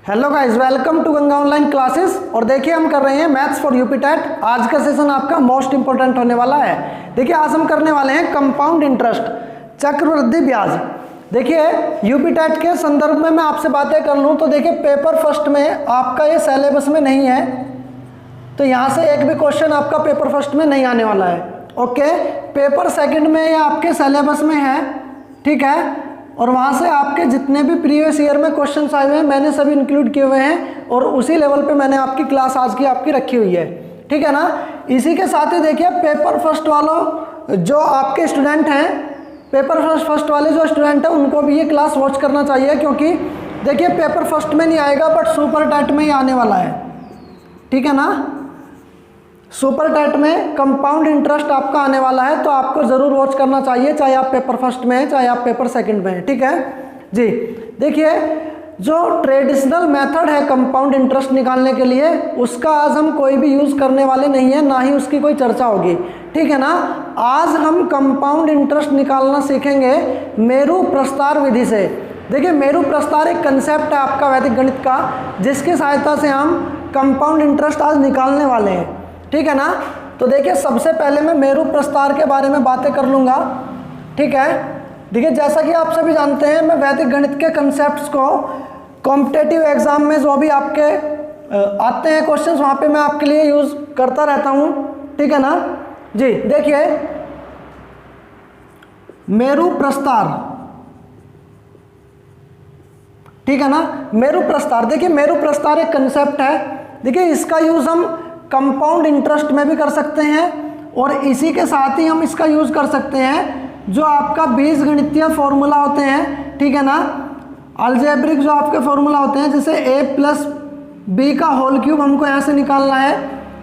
Hello guys, welcome to Ganga online classes. और देखिए हम कर रहे हैं मैथ्स फॉर यूपी टेट। आज का सेशन आपका मोस्ट इंपॉर्टेंट होने वाला है। देखिए आज हम करने वाले हैं कंपाउंड इंटरेस्ट, चक्रवृद्धि ब्याज। देखिए यूपी टेट के संदर्भ में मैं आपसे बातें कर लूँ तो देखिए पेपर फर्स्ट में आपका ये सिलेबस में नहीं है, तो यहाँ से एक भी क्वेश्चन आपका पेपर फर्स्ट में नहीं आने वाला है। ओके, पेपर सेकंड में ये आपके सिलेबस में है, ठीक है। और वहाँ से आपके जितने भी प्रीवियस ईयर में क्वेश्चंस आए हुए हैं मैंने सभी इंक्लूड किए हुए हैं और उसी लेवल पे मैंने आपकी क्लास आज की आपकी रखी हुई है, ठीक है ना। इसी के साथ ही देखिए पेपर फर्स्ट वालों जो आपके स्टूडेंट हैं, पेपर फर्स्ट वाले जो स्टूडेंट हैं उनको भी ये क्लास वॉच करना चाहिए, क्योंकि देखिए पेपर फर्स्ट में नहीं आएगा बट सुपर टेट में ही आने वाला है, ठीक है ना। सुपर टेट में कंपाउंड इंटरेस्ट आपका आने वाला है, तो आपको ज़रूर वॉच करना चाहिए, चाहे आप पेपर फर्स्ट में हैं चाहे आप पेपर सेकंड में हैं, ठीक है जी। देखिए जो ट्रेडिशनल मेथड है कंपाउंड इंटरेस्ट निकालने के लिए उसका आज हम कोई भी यूज़ करने वाले नहीं है, ना ही उसकी कोई चर्चा होगी, ठीक है ना। आज हम कंपाउंड इंटरेस्ट निकालना सीखेंगे मेरू प्रस्तार विधि से। देखिए मेरू प्रस्तार एक कंसेप्ट है आपका वैदिक गणित का, जिसकी सहायता से हम कंपाउंड इंटरेस्ट आज निकालने वाले हैं, ठीक है ना। तो देखिए सबसे पहले मैं मेरू प्रस्तार के बारे में बातें कर लूँगा, ठीक है। देखिए जैसा कि आप सभी जानते हैं मैं वैदिक गणित के कंसेप्ट्स को कॉम्पिटिटिव एग्जाम में जो भी आपके आते हैं क्वेश्चंस वहाँ पे मैं आपके लिए यूज़ करता रहता हूँ, ठीक है ना जी। देखिए मेरू प्रस्तार, ठीक है ना। मेरू प्रस्तार, देखिए मेरू प्रस्तार एक कंसेप्ट है। देखिए इसका यूज़ हम कंपाउंड इंटरेस्ट में भी कर सकते हैं और इसी के साथ ही हम इसका यूज़ कर सकते हैं जो आपका बीजगणितीय फॉर्मूला होते हैं, ठीक है ना। अलजेब्रिक जो आपके फॉर्मूला होते हैं, जैसे a+b का होल क्यूब हमको यहाँ से निकालना है,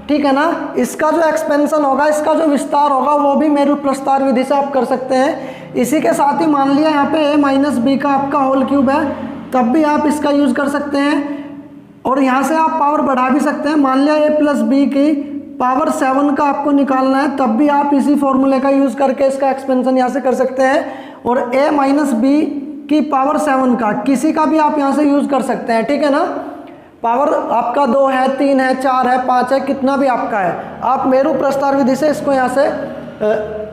ठीक है ना। इसका जो एक्सपेंशन होगा, इसका जो विस्तार होगा वो भी मेरू प्रस्तार विधि से आप कर सकते हैं। इसी के साथ ही मान लिया यहाँ पे a-b का आपका होल क्यूब है, तब भी आप इसका यूज़ कर सकते हैं। और यहाँ से आप पावर बढ़ा भी सकते हैं, मान लिया a+b की पावर 7 का आपको निकालना है, तब भी आप इसी फॉर्मूले का यूज़ करके इसका एक्सपेंशन यहाँ से कर सकते हैं। और a-b की पावर 7 का किसी का भी आप यहाँ से यूज़ कर सकते हैं, ठीक है ना। पावर आपका 2 है, 3 है, 4 है, 5 है, कितना भी आपका है, आप मेरू प्रस्तार विधि से इसको यहाँ से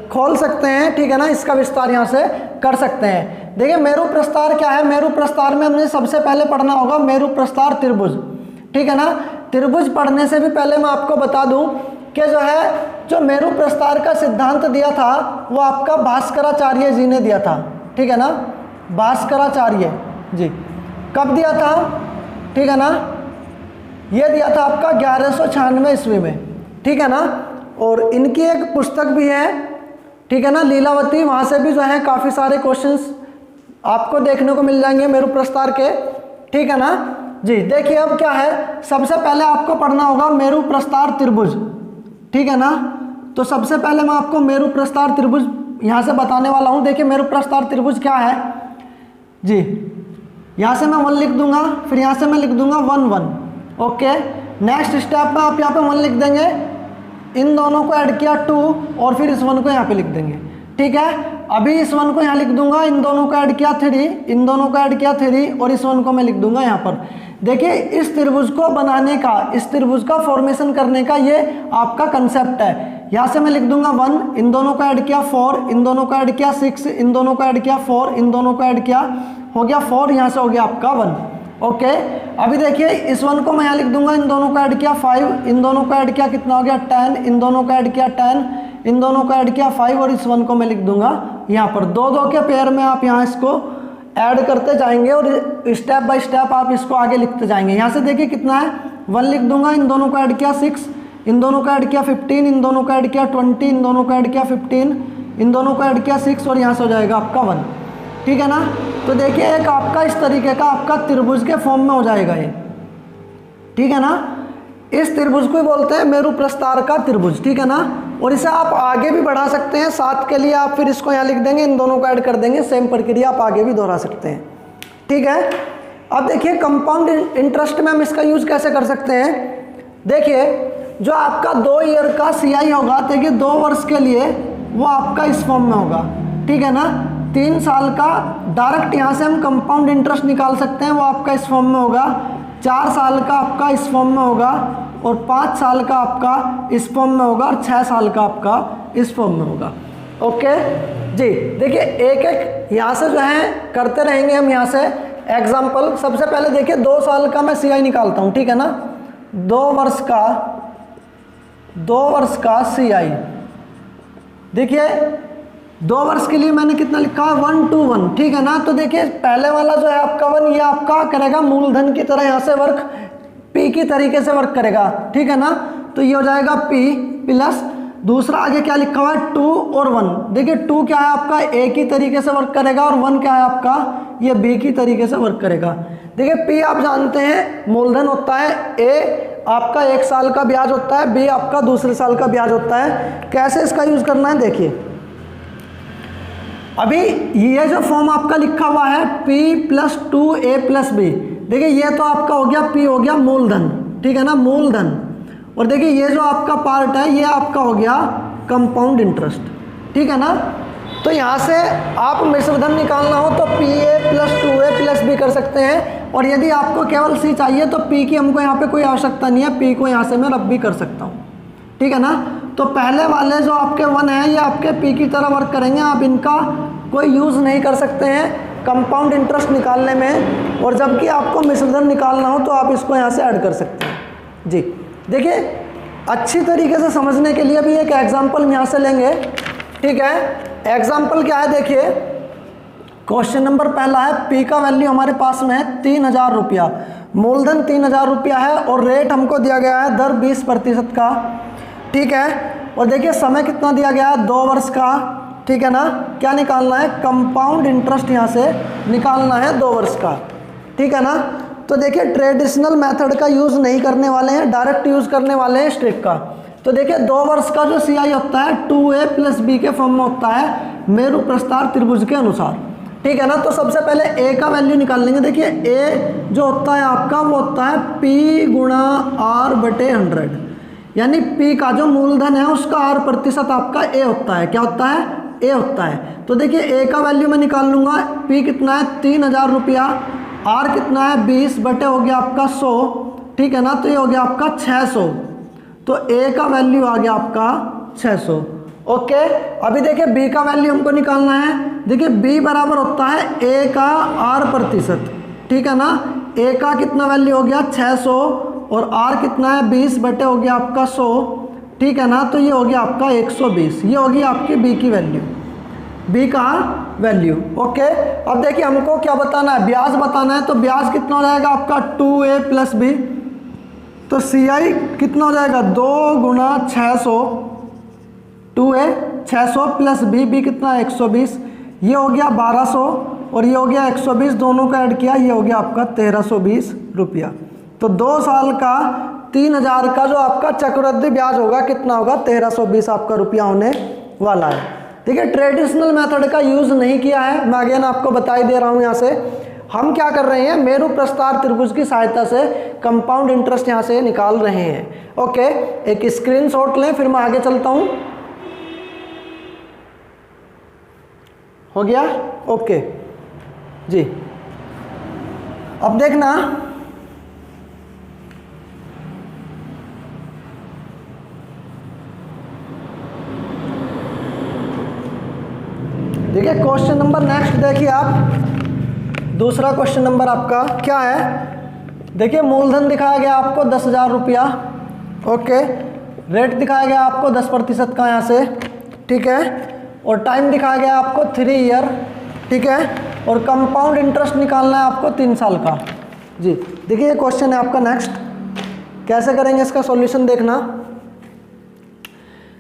खोल सकते हैं, ठीक है ना। इसका विस्तार यहाँ से कर सकते हैं। देखिए मेरू प्रस्तार क्या है, मेरू प्रस्तार में हमने सबसे पहले पढ़ना होगा मेरू प्रस्तार त्रिभुज, ठीक है ना। त्रिभुज पढ़ने से भी पहले मैं आपको बता दूं कि जो मेरू प्रस्तार का सिद्धांत दिया था वो आपका भास्कराचार्य जी ने दिया था, ठीक है ना। भास्कराचार्य जी कब दिया था, ठीक है ना। ये दिया था आपका 1196 ईस्वी में, ठीक है ना। और इनकी एक पुस्तक भी है, ठीक है ना, लीलावती। वहाँ से भी जो है काफ़ी सारे क्वेश्चंस आपको देखने को मिल जाएंगे मेरू प्रस्तार के, ठीक है ना जी। देखिए अब क्या है, सबसे पहले आपको पढ़ना होगा मेरू प्रस्तार त्रिभुज, ठीक है ना। तो सबसे पहले मैं आपको मेरू प्रस्तार त्रिभुज यहाँ से बताने वाला हूँ। देखिए मेरू प्रस्तार त्रिभुज क्या है जी, यहाँ से मैं 1 लिख दूंगा, फिर यहाँ से मैं लिख दूंगा 1 1। ओके, नेक्स्ट स्टेप में आप यहाँ पे 1 लिख देंगे, इन दोनों को ऐड किया 2 और फिर इस 1 को यहाँ पे लिख देंगे, ठीक है। अभी इस 1 को यहाँ लिख दूंगा, इन दोनों को ऐड किया 3, इन दोनों को ऐड किया 3 और इस 1 को मैं लिख दूंगा यहाँ पर। देखिए इस त्रिभुज को बनाने का, इस त्रिभुज का फॉर्मेशन करने का ये आपका कंसेप्ट है। यहाँ से मैं लिख दूंगा 1, इन दोनों को ऐड किया 4, इन दोनों को ऐड किया 6, इन दोनों को ऐड किया 4, इन दोनों को ऐड किया, हो गया 4, यहाँ से हो गया आपका 1। ओके, अभी देखिए इस 1 को मैं यहाँ लिख दूंगा, इन दोनों को ऐड किया 5, इन दोनों को ऐड किया कितना हो गया 10, इन दोनों को ऐड किया 10, इन दोनों को ऐड किया 5 और इस 1 को मैं लिख दूंगा यहाँ पर। 2 के पेयर में आप यहाँ इसको ऐड करते जाएंगे और स्टेप बाय स्टेप आप इसको आगे लिखते जाएंगे। यहाँ से देखिए कितना है, 1 लिख दूंगा, इन दोनों को ऐड किया 6, इन दोनों को ऐड किया 15, इन दोनों को ऐड किया 20, इन दोनों को ऐड किया 15, इन दोनों को ऐड किया 6 और यहाँ से हो जाएगा आपका 1, ठीक है ना। तो देखिए एक आपका इस तरीके का आपका त्रिभुज के फॉर्म में हो जाएगा ये, ठीक है ना। इस त्रिभुज को बोलते हैं मेरू प्रस्तार का त्रिभुज, ठीक है ना। और इसे आप आगे भी बढ़ा सकते हैं, 7 के लिए आप फिर इसको यहाँ लिख देंगे, इन दोनों को ऐड कर देंगे, सेम प्रक्रिया आप आगे भी दोहरा सकते हैं, ठीक है। अब देखिए कंपाउंड इंटरेस्ट में हम इसका यूज कैसे कर सकते हैं। देखिए जो आपका 2 ईयर का CI होगा, देखिए 2 वर्ष के लिए वो आपका इस फॉर्म में होगा, ठीक है ना। 3 साल का डायरेक्ट यहाँ से हम कंपाउंड इंटरेस्ट निकाल सकते हैं, वो आपका इस फॉर्म में होगा। 4 साल का आपका इस फॉर्म में होगा, और 5 साल का आपका इस फॉर्म में होगा, और 6 साल का आपका इस फॉर्म में होगा। ओके जी, देखिए एक एक यहाँ से जो है करते रहेंगे हम यहाँ से एग्जाम्पल। सबसे पहले देखिए 2 साल का मैं CI निकालता हूँ, ठीक है ना। 2 वर्ष का CI, देखिए 2 वर्ष के लिए मैंने कितना लिखा है 1 to 1, ठीक है ना। तो देखिए पहले वाला जो है आपका 1, ये आपका करेगा मूलधन की तरह यहाँ से वर्क, P की तरीके से वर्क करेगा, ठीक है ना। तो ये हो जाएगा P प्लस दूसरा आगे क्या लिखा हुआ है 2 और 1। देखिए 2 क्या है आपका A की तरीके से वर्क करेगा, और 1 क्या है आपका ये B की तरीके से वर्क करेगा। देखिए P आप जानते हैं मूलधन होता है, A आपका 1 साल का ब्याज होता है, B आपका दूसरे साल का ब्याज होता है। कैसे इसका यूज करना है देखिए, अभी ये जो फॉर्म आपका लिखा हुआ है P + 2A + B, देखिए ये तो आपका हो गया P हो गया मूलधन, ठीक है ना, मूलधन। और देखिए ये जो आपका पार्ट है ये आपका हो गया कंपाउंड इंटरेस्ट, ठीक है ना। तो यहाँ से आप मिश्रधन निकालना हो तो PA + 2A + B कर सकते हैं, और यदि आपको केवल C चाहिए तो P की हमको यहाँ पे कोई आवश्यकता नहीं है, P को यहाँ से मैं रब भी कर सकता हूँ, ठीक है ना। तो पहले वाले जो आपके 1 हैं ये आपके P की तरह वर्क करेंगे, आप इनका कोई यूज़ नहीं कर सकते हैं कंपाउंड इंटरेस्ट निकालने में, और जबकि आपको मिश्रधन निकालना हो तो आप इसको यहाँ से ऐड कर सकते हैं जी। देखिए अच्छी तरीके से समझने के लिए भी एक एग्जाम्पल हम यहाँ से लेंगे, ठीक है। एग्जाम्पल क्या है देखिए, क्वेश्चन नंबर पहला है, P का वैल्यू हमारे पास में है 3000 रुपया, मूलधन 3000 रुपया है, और रेट हमको दिया गया है दर 20% का, ठीक है। और देखिए समय कितना दिया गया है 2 वर्ष का, ठीक है ना। क्या निकालना है, कंपाउंड इंटरेस्ट यहाँ से निकालना है 2 वर्ष का, ठीक है ना। तो देखिए ट्रेडिशनल मेथड का यूज़ नहीं करने वाले हैं, डायरेक्ट यूज़ करने वाले हैं स्ट्रिक का। तो देखिए 2 वर्ष का जो CI होता है 2A + B के फॉर्म में होता है मेरु प्रस्तार त्रिभुज के अनुसार, ठीक है ना। तो सबसे पहले A का वैल्यू निकाल लेंगे। देखिए A जो होता है आपका वो होता है P × R/100, यानी P का जो मूलधन है उसका R% आपका A होता है। क्या होता है, A होता है। तो देखिए A का वैल्यू मैं निकाल लूँगा, P कितना है 3000 रुपया, R कितना है 20 बटे हो गया आपका 100, ठीक है ना। तो ये हो गया आपका 600, तो A का वैल्यू आ गया आपका 600। ओके, अभी देखिए B का वैल्यू हमको निकालना है। देखिए B बराबर होता है A का R%, ठीक है ना। A का कितना वैल्यू हो गया 600, और R कितना है 20 बटे हो गया आपका 100, ठीक है ना। तो ये हो गया आपका 120, ये होगी आपकी B की वैल्यू, B का वैल्यू। ओके, अब देखिए हमको क्या बताना है, ब्याज बताना है। तो ब्याज कितना हो जाएगा आपका 2A + B, तो CI कितना हो जाएगा 2 × 600, 2A 600 + B कितना है 120, ये हो गया 1200, और ये हो गया 120, दोनों का ऐड किया ये हो गया आपका 1320 रुपया। तो 2 साल का 3000 का जो आपका चक्रवृद्धि ब्याज होगा कितना होगा 1320 आपका रुपया होने वाला है। देखिए ट्रेडिशनल मेथड का यूज़ नहीं किया है, मैं अगेन आपको बता ही दे रहा हूँ। यहाँ से हम क्या कर रहे हैं, मेरु प्रस्तार त्रिभुज की सहायता से कंपाउंड इंटरेस्ट यहाँ से निकाल रहे हैं। ओके, एक स्क्रीनशॉट लें फिर मैं आगे चलता हूँ। हो गया, ओके जी। अब देखना देखिए क्वेश्चन नंबर नेक्स्ट देखिए आप, दूसरा क्वेश्चन नंबर आपका क्या है। देखिए मूलधन दिखाया गया आपको 10,000 रुपया, ओके। रेट दिखाया गया आपको 10% का यहाँ से, ठीक है। और टाइम दिखाया गया आपको 3 ईयर, ठीक है। और कंपाउंड इंटरेस्ट निकालना है आपको 3 साल का जी। देखिए ये क्वेश्चन है आपका नेक्स्ट, कैसे करेंगे इसका सॉल्यूशन देखना।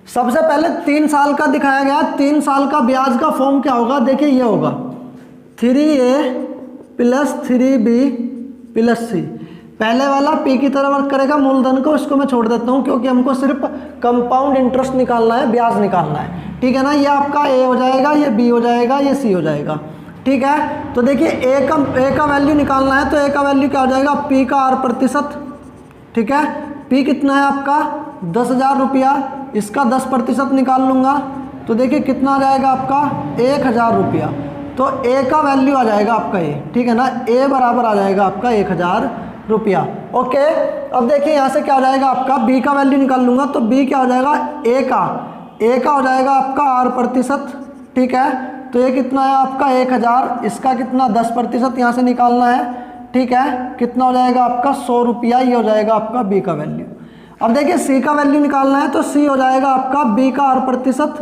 सबसे पहले 3 साल का दिखाया गया, 3 साल का ब्याज का फॉर्म क्या होगा, देखिए ये होगा 3A + 3B + C। पहले वाला P की तरह वर्क करेगा, मूलधन को इसको मैं छोड़ देता हूँ क्योंकि हमको सिर्फ कंपाउंड इंटरेस्ट निकालना है, ब्याज निकालना है, ठीक है ना। ये आपका A हो जाएगा, ये B हो जाएगा, ये C हो जाएगा, ठीक है। तो देखिए A का वैल्यू निकालना है, तो A का वैल्यू क्या हो जाएगा P का R%, ठीक है। P कितना है आपका 10,000 रुपया, इसका 10% निकाल लूँगा तो देखिए कितना आ जाएगा आपका 1,000 रुपया। तो A का वैल्यू आ जाएगा आपका A, ठीक है ना। A बराबर आ जाएगा आपका 1,000 रुपया। ओके, अब देखिए यहाँ से क्या हो जाएगा आपका, बी का वैल्यू निकाल लूँगा तो बी क्या हो जाएगा, ए का हो जाएगा आपका R%, ठीक है। तो ये कितना है आपका 1000, इसका कितना 10% यहाँ से निकालना है, ठीक है। कितना हो जाएगा आपका 100 रुपया, ये हो जाएगा आपका बी का वैल्यू। अब देखिए सी का वैल्यू निकालना है तो सी हो जाएगा आपका बी का R%,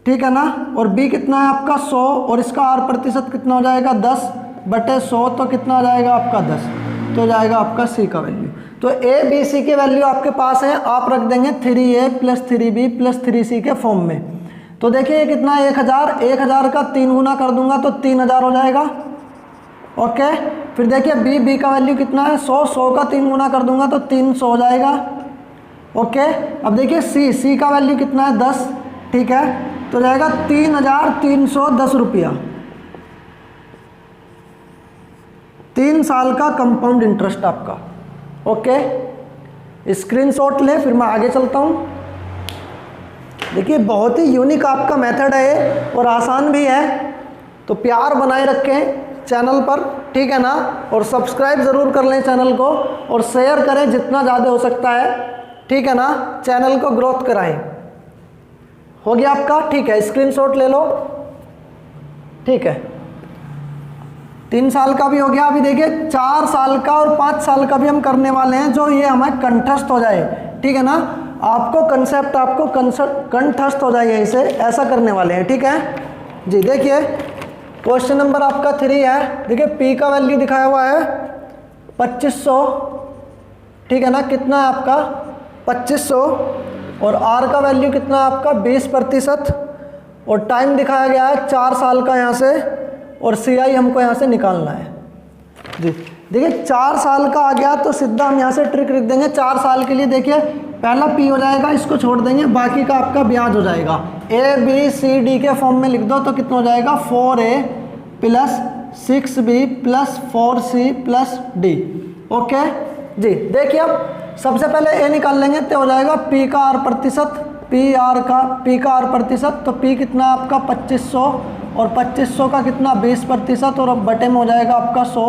ठीक है ना, और बी कितना है आपका 100 और इसका R% कितना हो जाएगा 10/100, तो कितना हो जाएगा आपका 10, तो हो जाएगा आपका सी का वैल्यू। तो ए बी सी के वैल्यू आपके पास है, आप रख देंगे 3A + 3B + 3C के फॉर्म में। तो देखिए ये कितना है 1000 का 3 गुना कर दूंगा तो 3000 हो जाएगा। ओके, फिर देखिए बी का वैल्यू कितना है 100 का 3 गुना कर दूंगा तो 300 हो जाएगा। ओके, अब देखिए सी का वैल्यू कितना है 10, ठीक है, तो जाएगा 3310 रुपया, 3 साल का कंपाउंड इंटरेस्ट आपका। ओके, स्क्रीनशॉट ले, फिर मैं आगे चलता हूँ। देखिए बहुत ही यूनिक आपका मेथड है ये और आसान भी है, तो प्यार बनाए रखें चैनल पर, ठीक है ना, और सब्सक्राइब ज़रूर कर लें चैनल को और शेयर करें जितना ज़्यादा हो सकता है, ठीक है ना, चैनल को ग्रोथ कराएं। हो गया आपका, ठीक है, स्क्रीनशॉट ले लो, ठीक है। 3 साल का भी हो गया। अभी देखिए 4 साल का और 5 साल का भी हम करने वाले हैं, जो ये हमें कंठस्थ हो जाए, ठीक है ना, आपको कंसेप्ट कंठस्थ हो जाए, इसे ऐसा करने वाले हैं, ठीक है जी। देखिए क्वेश्चन नंबर आपका 3 है। देखिए पी का वैल्यू दिखाया हुआ है 2500, ठीक है ना, कितना है आपका 2500, और आर का वैल्यू कितना है आपका 20%, और टाइम दिखाया गया है 4 साल का यहाँ से, और CI हमको यहाँ से निकालना है जी। देखिए 4 साल का आ गया तो सीधा हम यहाँ से ट्रिक लिख देंगे 4 साल के लिए। देखिए पहला P हो जाएगा, इसको छोड़ देंगे, बाकी का आपका ब्याज हो जाएगा। ABCD के फॉर्म में लिख दो तो कितना हो जाएगा 4A + 6B + 4C + D। Okay जी, देखिए अब सबसे पहले A निकाल लेंगे तो हो जाएगा P का R%, P का R%, तो P कितना आपका 2500 और 2500 का कितना 20%, और अब बटे में हो जाएगा आपका 100,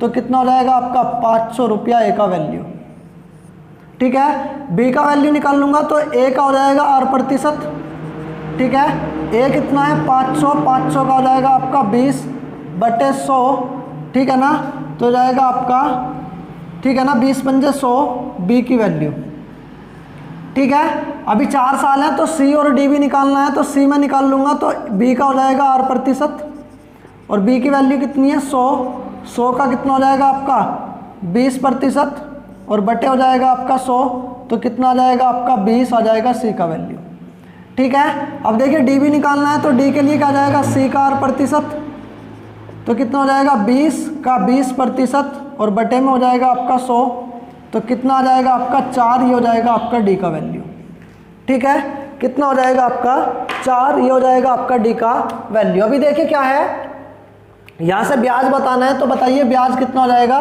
तो कितना हो जाएगा आपका 500 रुपया A का वैल्यू, ठीक है। B का वैल्यू निकाल लूँगा तो A का हो जाएगा R%, ठीक है। A कितना है 500 का हो जाएगा आपका 20/100, ठीक है ना, तो हो जाएगा आपका, ठीक है ना, 20×100 B की वैल्यू, ठीक है। अभी 4 साल है तो C और D भी निकालना है, तो C में निकाल लूँगा तो B का हो जाएगा R%, और B की वैल्यू कितनी है 100 का कितना हो जाएगा आपका 20%, और बटे हो जाएगा आपका 100, तो कितना आ जाएगा आपका 20 आ जाएगा C का वैल्यू, ठीक है। अब देखिए D भी निकालना है तो D के लिए क्या जाएगा C का R%, तो कितना हो जाएगा 20 का 20%, और बटे में हो जाएगा आपका 100, तो कितना आ जाएगा आपका 4, ये हो जाएगा आपका D का वैल्यू, ठीक है। कितना हो जाएगा आपका 4, ये हो जाएगा आपका D का वैल्यू। अभी देखिए क्या है, यहाँ से ब्याज बताना है, तो बताइए ब्याज कितना हो जाएगा,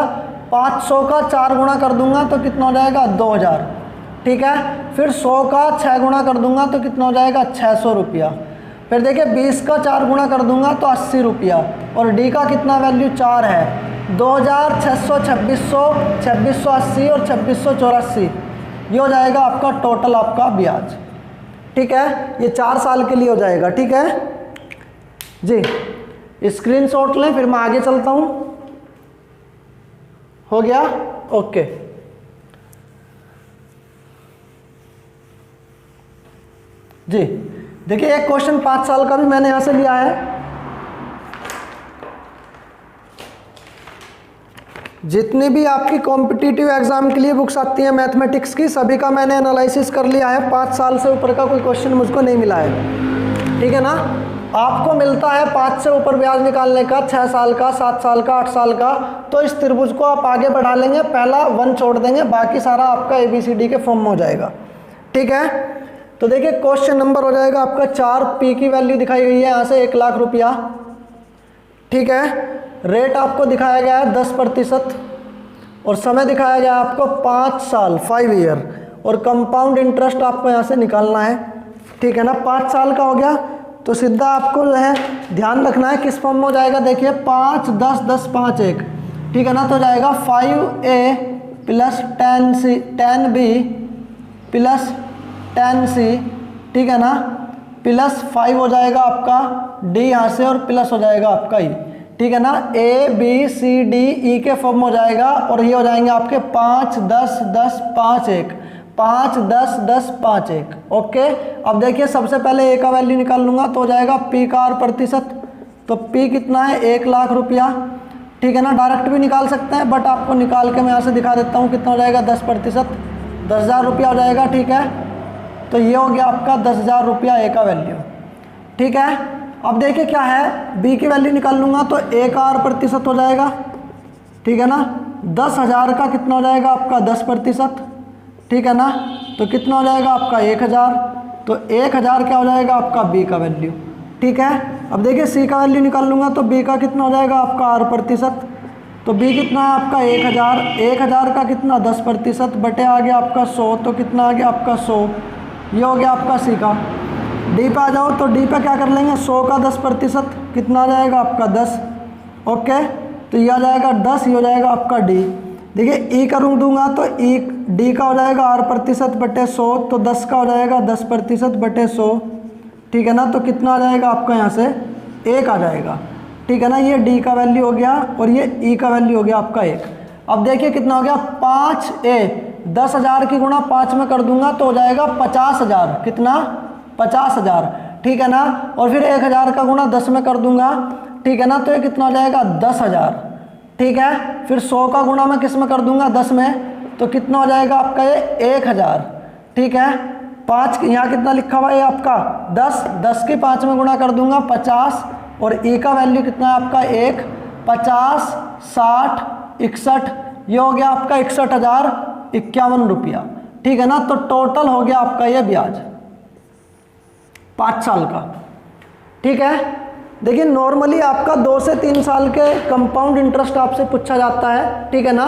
500 का 4 गुना कर दूंगा तो कितना हो जाएगा 2000, ठीक है। फिर 100 का 6 गुना कर दूंगा तो कितना हो जाएगा 600 रुपया। फिर देखिए 20 का 4 गुना कर दूंगा तो 80 रुपया, और D का कितना वैल्यू 4 है, 2000, 600, 2600, 2680 और 2684, ये हो जाएगा आपका टोटल आपका ब्याज, ठीक है। ये 4 साल के लिए हो जाएगा, ठीक है जी। स्क्रीनशॉट लें, फिर मैं आगे चलता हूँ। हो गया, ओके जी। देखिए एक क्वेश्चन 5 साल का भी मैंने यहाँ से लिया है। जितनी भी आपकी कॉम्पिटिटिव एग्जाम के लिए बुक्स आती हैं मैथमेटिक्स की, सभी का मैंने एनालिसिस कर लिया है। 5 साल से ऊपर का कोई क्वेश्चन मुझको नहीं मिला है, ठीक है ना। आपको मिलता है 5 से ऊपर ब्याज निकालने का, 6 साल का, 7 साल का, 8 साल का, तो इस त्रिभुज को आप आगे बढ़ा लेंगे, पहला 1 छोड़ देंगे, बाकी सारा आपका ABCD के फॉर्म में हो जाएगा, ठीक है। तो देखिए क्वेश्चन नंबर हो जाएगा आपका 4, P की वैल्यू दिखाई गई है यहाँ से 1 लाख रुपया, ठीक है। रेट आपको दिखाया गया है 10%, और समय दिखाया गया है आपको 5 साल 5 ईयर, और कंपाउंड इंटरेस्ट आपको यहाँ से निकालना है, ठीक है ना। 5 साल का हो गया तो सीधा आपको जो है ध्यान रखना है किस फॉर्म में हो जाएगा। देखिए 5, 10, 10, 5, 1, ठीक है ना, तो हो जाएगा 5a plus 10b plus 10c, ठीक है ना, प्लस 5 हो जाएगा आपका d यहाँ से और प्लस हो जाएगा आपका e, ठीक है ना, a b c d e के फॉर्म हो जाएगा और ये हो जाएंगे आपके 5 10 10 5 1 5 10 10 5 1। ओके, अब देखिए सबसे पहले a का वैल्यू निकाल लूंगा तो हो जाएगा p का r प्रतिशत, तो p कितना है 1 लाख रुपया, ठीक है ना, डायरेक्ट भी निकाल सकते हैं बट आपको निकाल के मैं यहाँ से दिखा देता हूँ कितना हो जाएगा 10%, 10,000 रुपया हो जाएगा, ठीक है। तो ये हो गया आपका 10,000 रुपया ए का वैल्यू, ठीक है। अब देखिए क्या है, बी की वैल्यू निकाल लूँगा तो ए का r प्रतिशत हो जाएगा, ठीक है ना, 10,000 का कितना हो जाएगा आपका 10%, ठीक है ना, तो कितना हो जाएगा आपका 1,000, तो 1,000 क्या हो जाएगा आपका बी का वैल्यू, ठीक है। अब देखिए सी का वैल्यू निकाल लूँगा तो बी का कितना हो जाएगा आपका r प्रतिशत, तो बी कितना है आपका 1,000, 1,000 का कितना 10% बटे आ गया आपका 100, तो कितना आ गया आपका 100, ये हो गया आपका सी का। डी पे आ जाओ तो डी पे क्या कर लेंगे, 100 का 10% कितना आ जाएगा आपका 10, ओके, तो ये आ जाएगा 10, ये हो जाएगा आपका डी। देखिए ई करूँ दूंगा तो ई डी का हो जाएगा r% बटे 100, तो 10 का हो जाएगा 10% बटे 100, ठीक है ना, तो कितना आ जाएगा आपका यहाँ से 1 आ जाएगा, ठीक है ना, ये डी का वैल्यू हो गया और ये ई का वैल्यू हो गया आपका 1। अब देखिए कितना हो गया 5a, 10,000 की गुणा 5 में कर दूंगा तो हो जाएगा 50,000, कितना 50,000, ठीक है ना, और फिर 1,000 का गुणा 10 में कर दूंगा, ठीक है ना, तो ये कितना हो जाएगा 10,000, ठीक है। फिर 100 का गुणा मैं किस में कर दूंगा 10 में, तो कितना हो जाएगा आपका ये 1,000, ठीक है। 5 यहाँ कितना लिखा हुआ है आपका 10, 10 की 5 में गुणा कर दूंगा 50, और ई का वैल्यू कितना है आपका 1, 50 60 61, ये हो गया आपका 61,051 रुपया, ठीक है ना। तो टोटल हो गया आपका ये ब्याज 5 साल का, ठीक है। देखिए नॉर्मली आपका 2 से 3 साल के कंपाउंड इंटरेस्ट आपसे पूछा जाता है, ठीक है ना।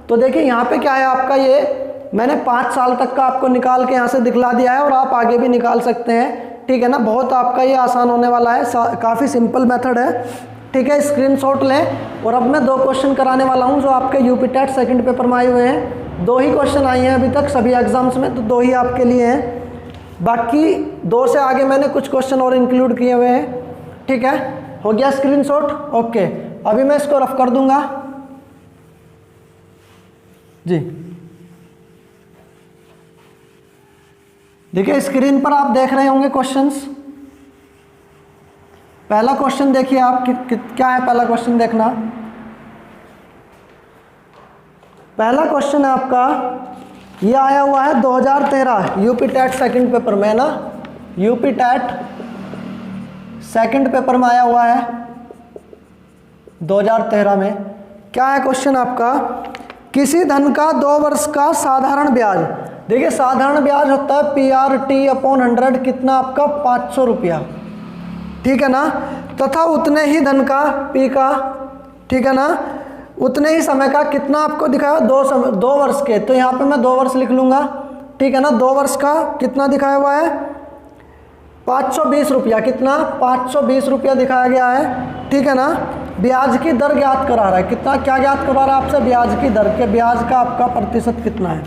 तो देखिए यहाँ पे क्या है आपका, ये मैंने 5 साल तक का आपको निकाल के यहाँ से दिखला दिया है और आप आगे भी निकाल सकते हैं, ठीक है ना। बहुत आपका ये आसान होने वाला है, काफ़ी सिंपल मेथड है, ठीक है। स्क्रीनशॉट लें और अब मैं 2 क्वेश्चन कराने वाला हूँ जो आपके यूपी टेट सेकंड पेपर में आए हुए हैं। 2 ही क्वेश्चन आए हैं अभी तक सभी एग्जाम्स में, तो 2 ही आपके लिए हैं, बाकी 2 से आगे मैंने कुछ क्वेश्चन और इंक्लूड किए हुए हैं, ठीक है। हो गया स्क्रीनशॉट, ओके। अभी मैं इसको रफ कर दूंगा जी। देखिए स्क्रीन पर आप देख रहे होंगे क्वेश्चंस। पहला क्वेश्चन देखिए आप क्या है, पहला क्वेश्चन देखना। पहला क्वेश्चन है आपका, ये आया हुआ है 2013 यूपी टेट सेकंड पेपर में ना, यूपी टेट सेकंड पेपर में आया हुआ है 2013 में। क्या है क्वेश्चन आपका, किसी धन का 2 वर्ष का साधारण ब्याज, देखिए साधारण ब्याज होता है PRT/100, कितना आपका 500 रुपया, ठीक है ना, तथा उतने ही धन का P का, ठीक है ना, उतने ही समय का कितना आपको दिखाया 2 वर्ष के, तो यहाँ पे मैं 2 वर्ष लिख लूँगा, ठीक है ना। 2 वर्ष का कितना दिखाया हुआ है 520 रुपया, कितना 520 रुपया दिखाया गया है, ठीक है ना। ब्याज की दर ज्ञात करा रहा है, कितना क्या ज्ञात करा रहा है आपसे, ब्याज की दर के, ब्याज का आपका प्रतिशत कितना है।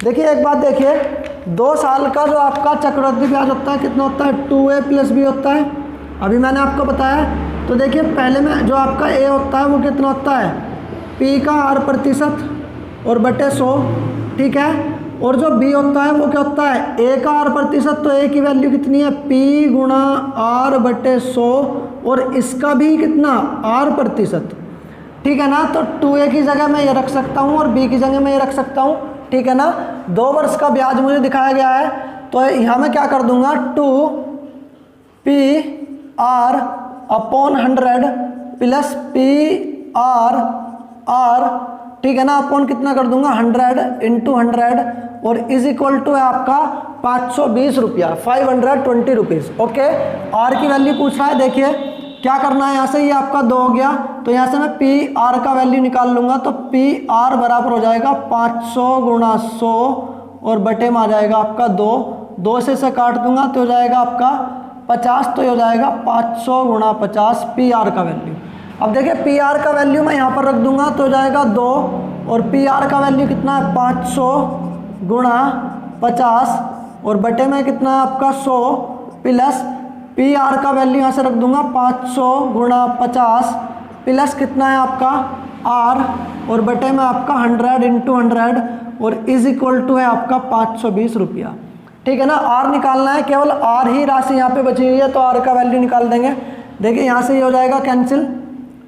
देखिए एक बात देखिए, 2 साल का जो आपका चक्रवृद्धि ब्याज होता है कितना होता है 2a + b होता है, अभी मैंने आपको बताया। तो देखिए पहले में जो आपका a होता है वो कितना होता है p का r% और बटे 100, ठीक है, और जो b होता है वो क्या होता है a का r%, तो a की वैल्यू कितनी है p गुणा r बटे 100, और इसका भी कितना r%, ठीक है ना। तो 2a की जगह मैं ये रख सकता हूँ और b की जगह मैं ये रख सकता हूँ, ठीक है ना। 2 वर्ष का ब्याज मुझे दिखाया गया है, तो यहाँ मैं क्या कर दूंगा 2PR/100 प्लस PR, ठीक है ना, अपॉन कितना कर दूंगा 100 × 100, और इज इक्वल टू है आपका 520 रुपया, 520 रुपीज़, ओके। R की वैल्यू पूछ रहा है, देखिए क्या करना है यहाँ से, ये आपका 2 हो गया, तो यहाँ से मैं PR का वैल्यू निकाल लूँगा, तो PR बराबर हो जाएगा 500 × 100 और बटे में आ जाएगा आपका 2 से काट दूंगा तो हो जाएगा आपका 50, तो ये हो जाएगा 500 × 50 PR का वैल्यू। अब देखिए पी आर का वैल्यू मैं यहाँ पर रख दूंगा तो हो जाएगा 2, और पी आर का वैल्यू कितना है 500 गुणा 50 और बटे में कितना है आपका 100 प्लस पी आर का वैल्यू यहाँ से रख दूंगा 500 गुणा 50 प्लस कितना है आपका आर और बटे में आपका 100 इंटू 100 और इज इक्वल टू है आपका 520 रुपया। ठीक है ना, आर निकालना है, केवल आर ही राशि यहाँ पे बची हुई है तो आर का वैल्यू निकाल देंगे। देखिए यहाँ से ये हो जाएगा कैंसिल,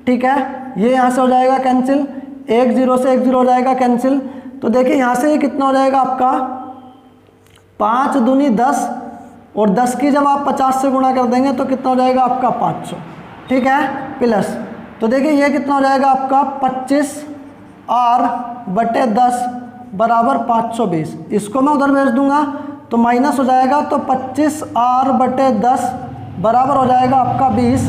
ठीक है, ये यहाँ से हो जाएगा कैंसिल, 1 0 से 1 0 हो जाएगा कैंसिल। तो देखिए यहाँ से ये कितना हो जाएगा आपका 5 दूनी 10 और 10 की जब आप 50 से गुणा कर देंगे तो कितना हो जाएगा आपका 500, ठीक है, प्लस तो देखिए ये कितना हो जाएगा आपका 25 आर बटे 10 बराबर 520। इसको मैं उधर भेज दूंगा तो माइनस हो जाएगा, तो 25 आर बटे 10 बराबर हो जाएगा आपका 20,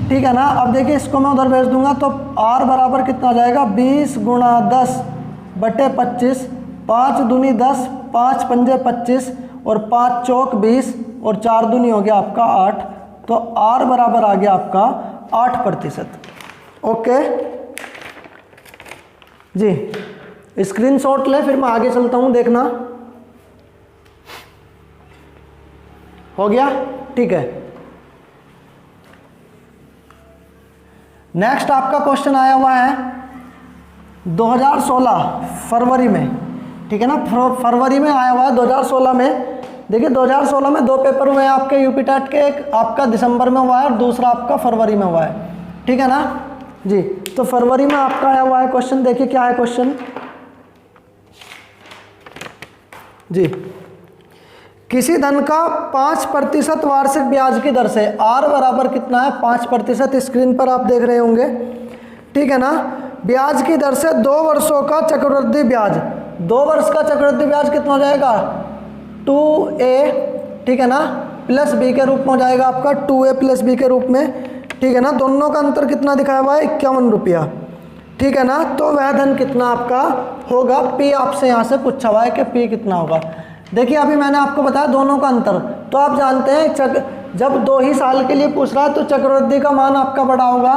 ठीक है ना। अब देखिए इसको मैं उधर भेज दूंगा तो आर बराबर कितना हो जाएगा 20 गुणा 10 बटे 25, 5 दूनी 10, 5 पंजे 25 और 5 चौक 20 और 4 दूनी हो गया आपका 8, तो आर बराबर आ गया आपका 8%। ओके जी, स्क्रीनशॉट ले, फिर मैं आगे चलता हूं, देखना हो गया, ठीक है। नेक्स्ट आपका क्वेश्चन आया हुआ है 2016 फरवरी में, ठीक है ना, फरवरी में आया हुआ है 2016 में। देखिए 2016 में 2 पेपर हुए हैं आपके यूपी टेट के, एक आपका दिसंबर में हुआ है और दूसरा आपका फरवरी में हुआ है, ठीक है ना जी। तो फरवरी में आपका आया हुआ है क्वेश्चन, देखिए क्या है क्वेश्चन जी। किसी धन का 5% वार्षिक ब्याज की दर से, आर बराबर कितना है 5%, स्क्रीन पर आप देख रहे होंगे, ठीक है ना। ब्याज की दर से 2 वर्षों का चक्रवृद्धि ब्याज, 2 वर्ष का चक्रवृद्धि ब्याज कितना हो जाएगा 2a, ठीक है ना, प्लस बी के रूप में हो जाएगा आपका 2a प्लस बी के रूप में, ठीक है ना। दोनों का अंतर कितना दिखाया हुआ है 51 रुपया, ठीक है ना। तो वह धन कितना आपका होगा, पी आपसे यहाँ से पूछा हुआ है कि पी कितना होगा। देखिए अभी मैंने आपको बताया दोनों का अंतर, तो आप जानते हैं जब 2 ही साल के लिए पूछ रहा है तो चक्रवृद्धि का मान आपका बड़ा होगा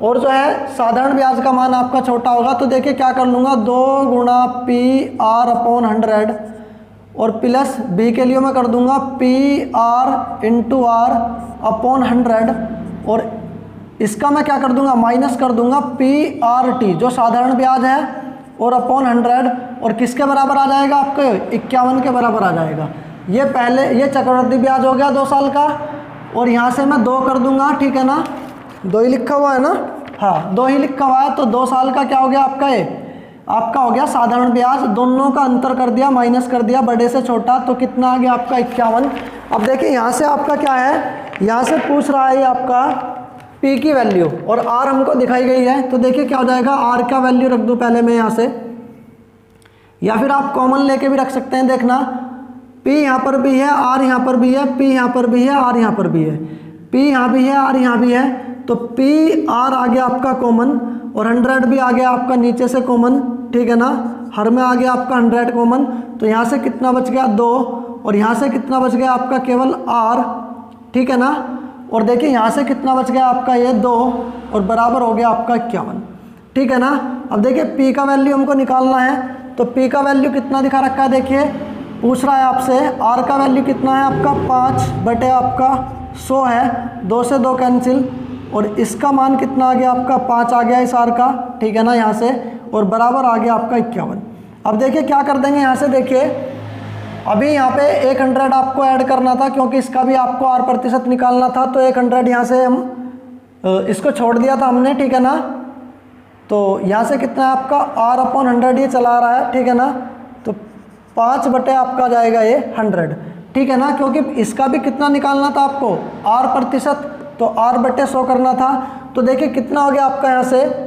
और जो है साधारण ब्याज का मान आपका छोटा होगा। तो देखिए क्या कर लूँगा 2 गुणा पी आर अपॉन 100 और प्लस बी के लिए मैं कर दूंगा P R into R upon 100 और इसका मैं क्या कर दूंगा माइनस कर दूंगा पी आर टी जो साधारण ब्याज है और अपॉन 100 और किसके बराबर आ जाएगा आपके 51 के बराबर आ जाएगा। ये पहले ये चक्रवृद्धि ब्याज हो गया 2 साल का और यहाँ से मैं 2 कर दूंगा, ठीक है ना, 2 ही लिखा हुआ है ना, हाँ 2 ही लिखा हुआ है। तो 2 साल का क्या हो गया आपका, ये आपका हो गया साधारण ब्याज, दोनों का अंतर कर दिया, माइनस कर दिया बड़े से छोटा, तो कितना आ गया आपका 51। अब देखिए यहाँ से आपका क्या है, यहाँ से पूछ रहा है ये आपका P की वैल्यू और R हमको दिखाई गई है। तो देखिए क्या हो जाएगा, R का वैल्यू रख दूँ पहले मैं यहाँ से, या फिर आप कॉमन लेके भी रख सकते हैं। देखना P यहाँ पर भी है, R यहाँ पर भी है, P यहाँ पर भी है, R यहाँ पर भी है, P यहाँ भी है, R यहाँ भी है, तो P R आ गया आपका कॉमन और 100 भी आ गया आपका नीचे से कॉमन, ठीक है ना, हर में आ गया आपका 100 कॉमन। तो यहाँ से कितना बच गया 2 और यहाँ से कितना बच गया आपका केवल R, ठीक है ना। और देखिए यहाँ से कितना बच गया आपका ये 2 और बराबर हो गया आपका 51, ठीक है ना। अब देखिए P का वैल्यू हमको निकालना है, तो P का वैल्यू कितना दिखा रखा है, देखिए पूछ रहा है आपसे। R का वैल्यू कितना है आपका 5 बटे आपका 100 है, 2 से 2 कैंसिल और इसका मान कितना आ गया आपका 5 आ गया इस R का, ठीक है ना, यहाँ से और बराबर आ गया आपका 51। अब देखिए क्या कर देंगे यहाँ से, देखिए अभी यहाँ पे 100 आपको ऐड करना था क्योंकि इसका भी आपको R% निकालना था, तो 100 यहाँ से हम इसको छोड़ दिया था हमने, ठीक है ना। तो यहाँ से कितना है आपका R अपॉन 100 ये चला रहा है, ठीक है ना, तो 5 बटे आपका जाएगा ये 100, ठीक है ना, क्योंकि इसका भी कितना निकालना था आपको R%, तो R बटे 100 करना था। तो देखिए कितना हो गया आपका, यहाँ से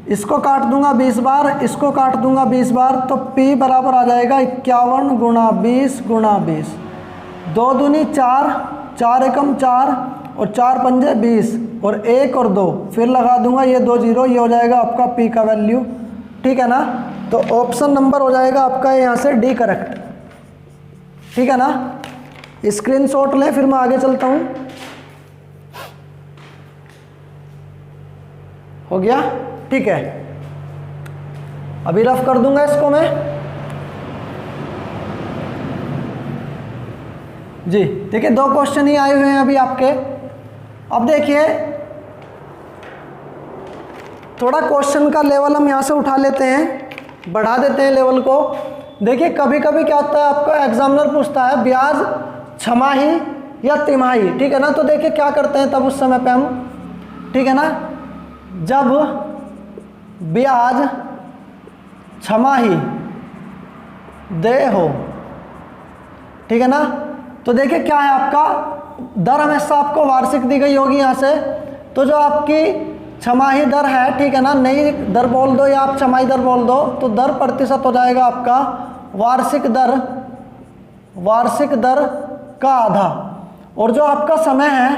इसको काट दूंगा 20 बार, इसको काट दूंगा 20 बार, तो P बराबर आ जाएगा 51 गुणा 20 गुणा 20, 2 दूनी 4, 4 एकम 4 और 4 पंजे 20 और 1 और 2 फिर लगा दूंगा ये 2 0, ये हो जाएगा आपका P का वैल्यू, ठीक है ना। तो ऑप्शन नंबर हो जाएगा आपका यहाँ से D करेक्ट, ठीक है ना। स्क्रीनशॉट लें, फिर मैं आगे चलता हूँ। हो गया, ठीक है। अभी रफ कर दूंगा इसको मैं जी। देखिए 2 क्वेश्चन ही आए हुए हैं अभी आपके। अब देखिए थोड़ा क्वेश्चन का लेवल हम यहाँ से उठा लेते हैं, बढ़ा देते हैं लेवल को। देखिए कभी कभी क्या होता है, आपका एग्जामिनर पूछता है ब्याज छमाही या तिमाही, ठीक है ना। तो देखिए क्या करते हैं तब उस समय पे हम, ठीक है ना, जब ब्याज छमाही दे हो, ठीक है ना, तो देखिए क्या है आपका दर हमेशा आपको वार्षिक दी गई होगी यहाँ से। तो जो आपकी छमाही दर है, ठीक है ना, नई दर बोल दो या आप छमाही दर बोल दो, तो दर प्रतिशत हो जाएगा आपका वार्षिक दर का आधा। और जो आपका समय है,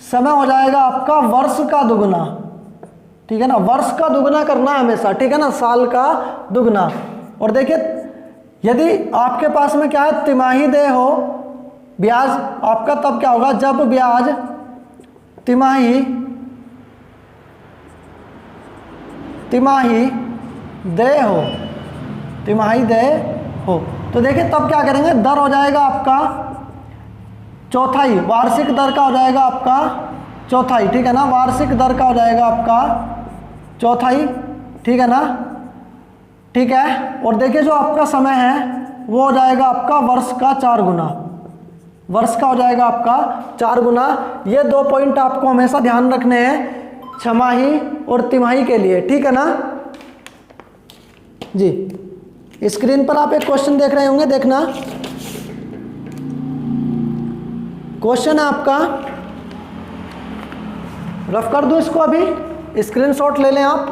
समय हो जाएगा आपका वर्ष का दुगना, ठीक है ना, वर्ष का दुगना करना है हमेशा, ठीक है ना, साल का दुगना। और देखिए यदि आपके पास में क्या है, तिमाही दे हो ब्याज आपका, तब क्या होगा, जब ब्याज तिमाही दे हो, तो देखिए तब क्या करेंगे, दर हो जाएगा आपका चौथाई, वार्षिक दर का हो जाएगा आपका चौथाई, ठीक है ना, वार्षिक दर का हो जाएगा आपका चौथाई, ठीक है ना, ठीक है। और देखिए जो आपका समय है वो हो जाएगा आपका वर्ष का 4 गुना, वर्ष का हो जाएगा आपका 4 गुना। ये 2 पॉइंट आपको हमेशा ध्यान रखने हैं छमाही और तिमाही के लिए, ठीक है ना जी। स्क्रीन पर आप एक क्वेश्चन देख रहे होंगे, देखना क्वेश्चन है आपका, रफ कर दूं इसको, अभी स्क्रीनशॉट ले लें आप,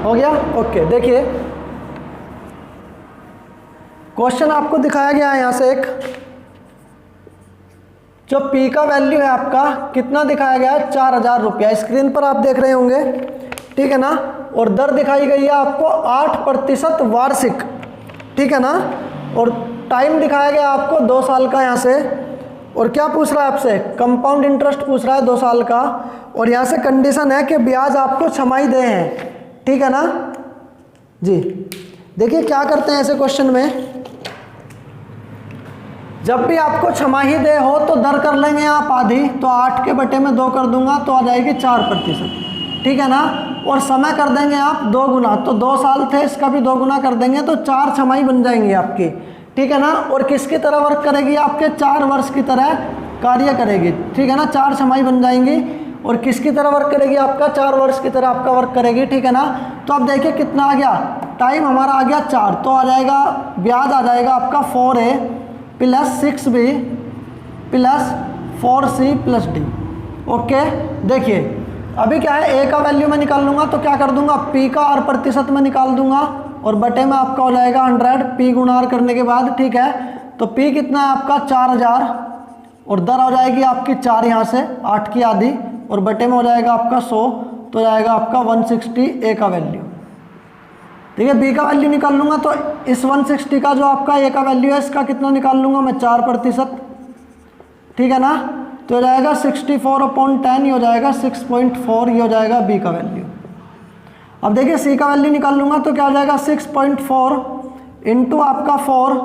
हो गया, ओके। देखिए क्वेश्चन आपको दिखाया गया है यहाँ से, एक जो P का वैल्यू है आपका कितना दिखाया गया है, 4000 रुपया, स्क्रीन पर आप देख रहे होंगे, ठीक है ना। और दर दिखाई गई है आपको 8% वार्षिक, ठीक है ना। और टाइम दिखाया गया आपको 2 साल का यहाँ से। और क्या पूछ रहा है आपसे, कंपाउंड इंटरेस्ट पूछ रहा है 2 साल का। और यहाँ से कंडीशन है कि ब्याज आपको छमाही दे हैं, ठीक है ना जी। देखिए क्या करते हैं ऐसे क्वेश्चन में, जब भी आपको छमाही दे हो तो दर कर लेंगे आप आधी, तो 8 के बटे में 2 कर दूंगा तो आ जाएगी 4%, ठीक है ना। और समय कर देंगे आप 2 गुना, तो 2 साल थे इसका भी 2 गुना कर देंगे तो 4 छमाही बन जाएंगी आपकी, ठीक है ना। और किसकी तरह वर्क करेगी, आपके 4 वर्ष की तरह कार्य करेगी, ठीक है ना, 4 छमाही बन जाएंगी। और किसकी तरह वर्क करेगी, आपका 4 वर्ष की तरह आपका वर्क करेगी, ठीक है ना। तो अब देखिए कितना आ गया, टाइम हमारा आ गया 4, तो आ जाएगा ब्याज आ जाएगा आपका 4A + 6B + 4C + D, okay. देखिए अभी क्या है, A का वैल्यू मैं निकाल लूँगा तो क्या कर दूंगा, P का R प्रतिशत में निकाल दूंगा और बटे में आपका हो जाएगा 100, P गुणा R करने के बाद, ठीक है। तो P कितना है आपका 4000 और दर हो जाएगी आपकी 4 यहाँ से 8 की आधी और बटे में हो जाएगा आपका 100, तो जाएगा आपका 160 A का वैल्यू, ठीक है। B का वैल्यू निकाल लूँगा तो इस 160 का जो आपका A का वैल्यू है इसका कितना निकाल लूँगा मैं, 4%, ठीक है ना। तो हो जाएगा 64/10, ये हो जाएगा 6.4, ये हो जाएगा B का वैल्यू। अब देखिए C का वैल्यू निकाल लूँगा तो क्या हो जाएगा 6.4 इंटू आपका 4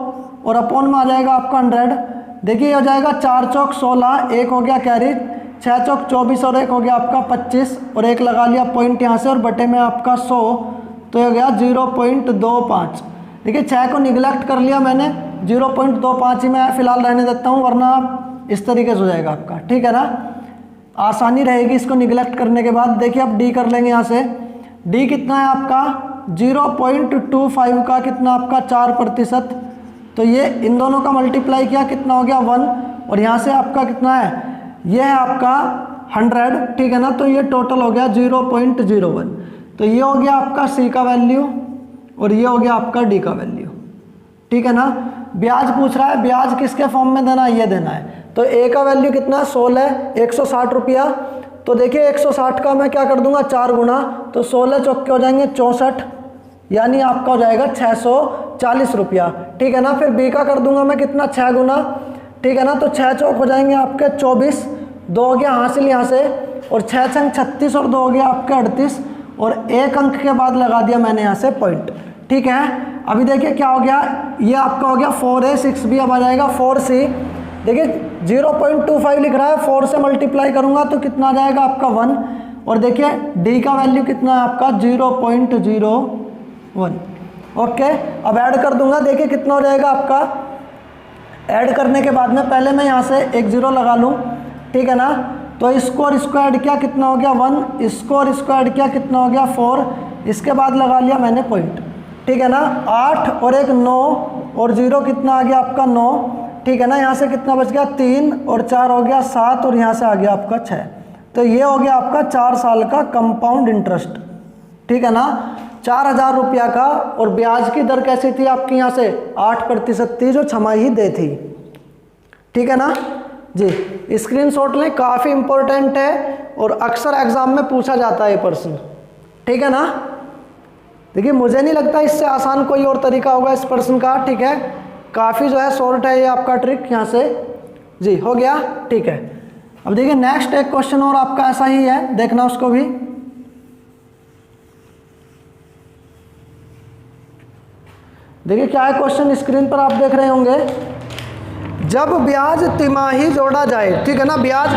और अपॉन में आ जाएगा आपका 100। देखिए ये हो जाएगा 4 चौक 16, 1 हो गया कैरी, 6 चौक 24 और 1 हो गया आपका 25 और 1 लगा लिया पॉइंट यहाँ से और बटे में आपका 100, तो ये हो गया 0.25। देखिए 6 को निगलेक्ट कर लिया मैंने, 0.25 ही मैं फिलहाल रहने देता हूँ, वरना इस तरीके से हो जाएगा आपका, ठीक है ना, आसानी रहेगी इसको निगलेक्ट करने के बाद। देखिए अब D कर लेंगे यहाँ से, D कितना है आपका 0.25 का कितना आपका 4%, तो ये इन दोनों का मल्टीप्लाई किया कितना हो गया 1 और यहाँ से आपका कितना है, ये है आपका 100, ठीक है ना। तो ये टोटल हो गया 0.01, तो ये हो गया आपका C का वैल्यू और ये हो गया आपका D का वैल्यू, ठीक है ना। ब्याज पूछ रहा है, ब्याज किसके फॉर्म में देना है, ये देना है। तो A का वैल्यू कितना 16 160 रुपया, तो देखिए 160 का मैं क्या कर दूंगा 4 गुना, तो 16 चौक के हो जाएंगे 64, यानी आपका हो जाएगा 640 रुपया, ठीक है ना। फिर B का कर दूंगा मैं कितना 6 गुना, ठीक है ना, तो 6 चौक हो जाएंगे आपके 24, 2 हो गया हासिल यहाँ से और 6 छंग 36 और 2 हो गया आपके 38 और 1 अंक के बाद लगा दिया मैंने यहाँ से पॉइंट। ठीक है, अभी देखिए क्या हो गया, ये आपका हो गया 4A 6B, अब आ जाएगा 4C। देखिए 0.25 लिख रहा है, 4 से मल्टीप्लाई करूंगा तो कितना आ जाएगा आपका 1, और देखिए D का वैल्यू कितना है आपका 0.01। ओके, अब ऐड कर दूंगा, देखिए कितना हो जाएगा आपका। ऐड करने के बाद में पहले मैं यहाँ से एक 0 लगा लूँ, ठीक है ना। तो इसको और इसको ऐड किया, कितना हो गया 1, इसको और इसको ऐड किया, कितना हो गया 4, इसके बाद लगा लिया मैंने पॉइंट। ठीक है ना, 8 और 1 9 और 0 कितना आ गया आपका 9। ठीक है ना, यहाँ से कितना बच गया 3 और 4 हो गया 7 और यहाँ से आ गया आपका 6। तो ये हो गया आपका 4 साल का कंपाउंड इंटरेस्ट। ठीक है ना, 4000 रुपया का, और ब्याज की दर कैसी थी आपकी यहाँ से 8% थी जो छमाही दे थी। ठीक है ना जी, स्क्रीनशॉट लें, काफ़ी इंपॉर्टेंट है और अक्सर एग्जाम में पूछा जाता है ये प्रश्न। ठीक है ना, देखिए मुझे नहीं लगता इससे आसान कोई और तरीका होगा इस प्रश्न का। ठीक है, काफ़ी जो है शॉर्ट है ये आपका ट्रिक यहाँ से जी, हो गया। ठीक है, अब देखिए नेक्स्ट एक क्वेश्चन और आपका ऐसा ही है, देखना उसको भी। देखिए क्या है क्वेश्चन, स्क्रीन पर आप देख रहे होंगे। जब ब्याज तिमाही जोड़ा जाए, ठीक है ना, ब्याज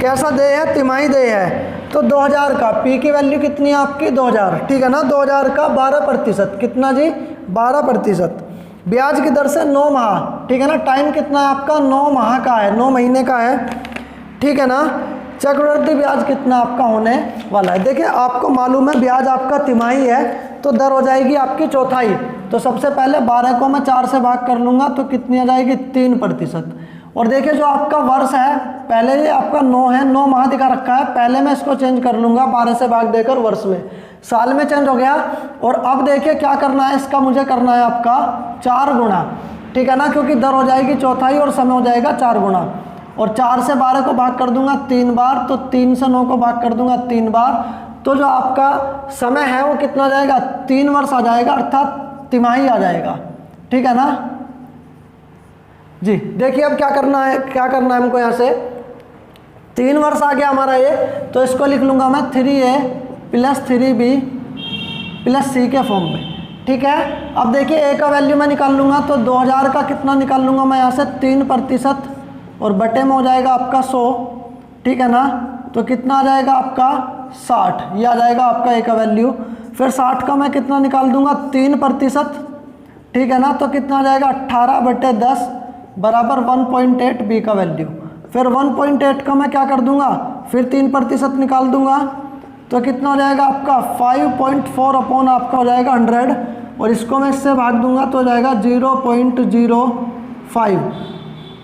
कैसा दे है, तिमाही दे है, तो 2000 का पी की वैल्यू कितनी है आपकी 2000। ठीक है ना, 2000 का 12%, कितना जी 12%। ब्याज की दर से 9 माह, ठीक है ना, टाइम कितना है आपका 9 माह का है, 9 महीने का है। ठीक है ना, चक्रवृद्धि ब्याज कितना आपका होने वाला है। देखिए आपको मालूम है ब्याज आपका तिमाही है, तो दर हो जाएगी आपकी चौथाई। तो सबसे पहले 12 को मैं 4 से भाग कर लूँगा तो कितनी आ जाएगी 3%। और देखिए जो आपका वर्ष है, पहले ये आपका 9 है, 9 माह दिखा रखा है, पहले मैं इसको चेंज कर लूँगा 12 से भाग देकर वर्ष में, साल में चेंज हो गया। और अब देखिए क्या करना है, इसका मुझे करना है आपका 4 गुना। ठीक है ना, क्योंकि दर हो जाएगी चौथाई और समय हो जाएगा 4 गुना। और 4 से 12 को भाग कर दूंगा 3 बार, तो 3 से 9 को भाग कर दूंगा 3 बार, तो जो आपका समय है वो कितना जाएगा 3 वर्ष आ जाएगा, अर्थात तिमाही आ जाएगा। ठीक है ना जी, देखिए अब क्या करना है हमको, यहाँ से 3 वर्ष आ गया हमारा ये, तो इसको लिख लूँगा मैं 3A + 3B + C के फॉर्म में। ठीक है, अब देखिए A का वैल्यू मैं निकाल लूँगा, तो 2000 का कितना निकाल लूँगा मैं यहाँ से 3% और बटे में हो जाएगा आपका 100। ठीक है ना, तो कितना आ जाएगा आपका 60, ये आ जाएगा आपका A का वैल्यू। फिर 60 का मैं कितना निकाल दूंगा 3%। ठीक है ना, तो कितना आ जाएगा 18/10 बराबर 1.8 B का वैल्यू। फिर 1.8 का मैं क्या कर दूंगा, फिर 3% निकाल दूंगा, तो कितना हो जाएगा आपका 5.4 अपॉन आपका हो जाएगा 100, और इसको मैं इससे भाग दूंगा तो हो जाएगा 0.05,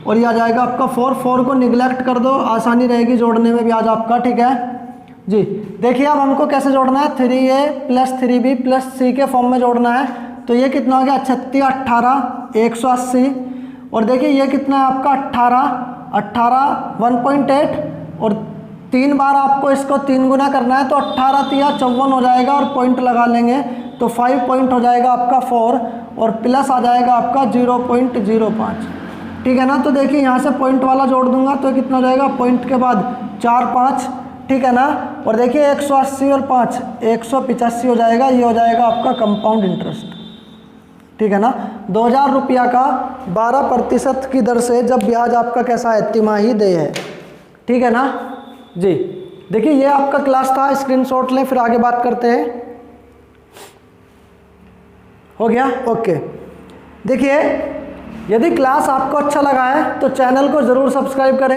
और ये आ जाएगा आपका 4 को निगलेक्ट कर दो, आसानी रहेगी जोड़ने में भी आज आपका। ठीक है जी, देखिए अब हमको कैसे जोड़ना है, 3A + 3B + C के फॉर्म में जोड़ना है। तो ये कितना हो गया 36 18 180, और देखिए ये कितना है आपका 18 1.8, और 3 बार आपको इसको 3 गुना करना है, तो 18 × 3 = 54 हो जाएगा, और पॉइंट लगा लेंगे तो 5 पॉइंट हो जाएगा आपका 4, और प्लस आ जाएगा आपका 0.05। ठीक है ना, तो देखिए यहाँ से पॉइंट वाला जोड़ दूंगा तो कितना हो जाएगा, पॉइंट के बाद 4 5। ठीक है ना, और देखिए 180 और 5 185 हो जाएगा, ये हो जाएगा आपका कंपाउंड इंटरेस्ट। ठीक है ना, 2000 रुपया का 12% की दर से जब ब्याज आपका कैसा है तिमाही दे है। ठीक है ना जी, देखिए ये आपका क्लास था, स्क्रीनशॉट लें, फिर आगे बात करते हैं। हो गया ओके। देखिए यदि क्लास आपको अच्छा लगा है तो चैनल को ज़रूर सब्सक्राइब करें।